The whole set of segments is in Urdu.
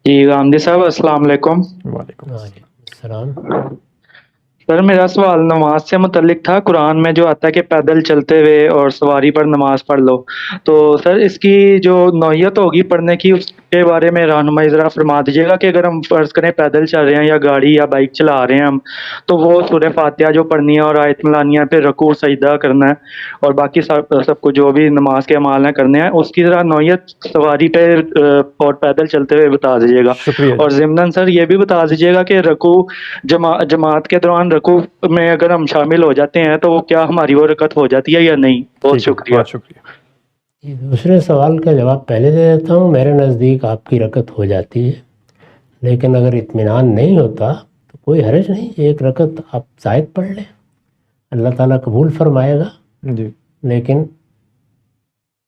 جی غامدی صاحب السلام علیکم۔ وعلیکم السلام۔ سر میرا سوال نماز سے متعلق تھا۔ قرآن میں جو آتا ہے کہ پیدل چلتے ہوئے اور سواری پر نماز پڑھ لو، تو سر اس کی جو نوعیت ہوگی پڑھنے کی، اس کے بارے میں رہنمائی ذرا فرما دیجیے گا کہ اگر ہم فرض کریں پیدل چل رہے ہیں یا گاڑی یا بائک چلا رہے ہیں ہم، تو وہ سورہ فاتحہ جو پڑھنی ہے اور آیت ملانی ہے، پھر رکوع سجدہ کرنا ہے اور باقی سب کو جو بھی نماز کے اعمال ہیں کرنے ہیں، اس کی ذرا نوعیت سواری پہ اور پیدل چلتے ہوئے بتا دیجیے گا۔ شکریہ اور ضمناً سر یہ بھی بتا دیجیے گا کہ رکوع جماعت کے دوران رکوع میں اگر ہم شامل ہو جاتے ہیں تو وہ کیا ہماری وہ رکعت ہو جاتی ہے یا نہیں؟ بہت شکریہ۔ بہت شکریہ۔ دوسرے سوال کا جواب پہلے دے دیتا ہوں۔ میرے نزدیک آپ کی رکعت ہو جاتی ہے، لیکن اگر اطمینان نہیں ہوتا تو کوئی حرج نہیں، ایک رکعت آپ زائد پڑھ لیں، اللہ تعالیٰ قبول فرمائے گا۔ جی لیکن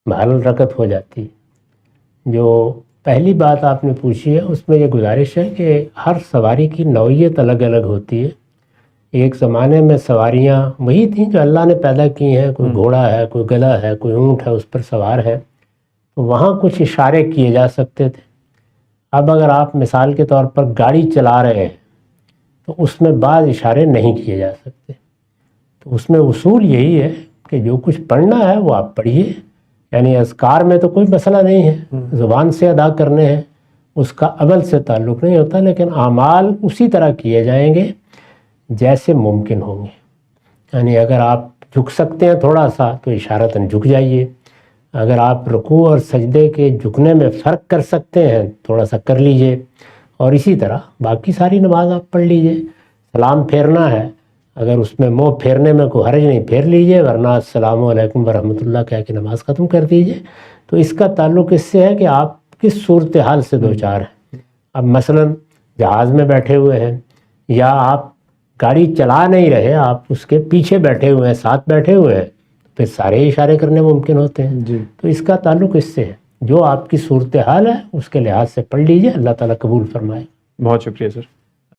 بہرحال رکعت ہو جاتی ہے۔ جو پہلی بات آپ نے پوچھی ہے اس میں یہ گزارش ہے کہ ہر سواری کی نوعیت الگ الگ ہوتی ہے۔ ایک زمانے میں سواریاں وہی تھیں جو اللہ نے پیدا کی ہیں، کوئی گھوڑا ہے، کوئی گدھا ہے، کوئی اونٹ ہے اس پر سوار ہے، تو وہاں کچھ اشارے کیے جا سکتے تھے۔ اب اگر آپ مثال کے طور پر گاڑی چلا رہے ہیں تو اس میں بعض اشارے نہیں کیے جا سکتے، تو اس میں اصول یہی ہے کہ جو کچھ پڑھنا ہے وہ آپ پڑھیے، یعنی اذکار میں تو کوئی مسئلہ نہیں ہے، زبان سے ادا کرنے ہیں، اس کا عمل سے تعلق نہیں ہوتا، لیکن اعمال اسی طرح کیے جائیں گے جیسے ممکن ہوں گے۔ یعنی اگر آپ جھک سکتے ہیں تھوڑا سا تو اشارتاً جھک جائیے، اگر آپ رکوع اور سجدے کے جھکنے میں فرق کر سکتے ہیں تھوڑا سا کر لیجئے، اور اسی طرح باقی ساری نماز آپ پڑھ لیجئے۔ سلام پھیرنا ہے، اگر اس میں منہ پھیرنے میں کوئی حرج نہیں پھیر لیجئے، ورنہ السلام علیکم ورحمۃ اللہ کہہ کے نماز ختم کر دیجئے۔ تو اس کا تعلق اس سے ہے کہ آپ کس صورتحال سے دوچار ہیں۔ اب مثلاً جہاز میں بیٹھے ہوئے ہیں، یا آپ گاڑی چلا نہیں رہے، آپ اس کے پیچھے بیٹھے ہوئے ہیں، ساتھ بیٹھے ہوئے ہیں، پھر سارے اشارے کرنے ممکن ہوتے ہیں۔ جی تو اس کا تعلق اس سے ہے، جو آپ کی صورتحال ہے اس کے لحاظ سے پڑھ لیجئے، اللہ تعالیٰ قبول فرمائے۔ بہت شکریہ سر۔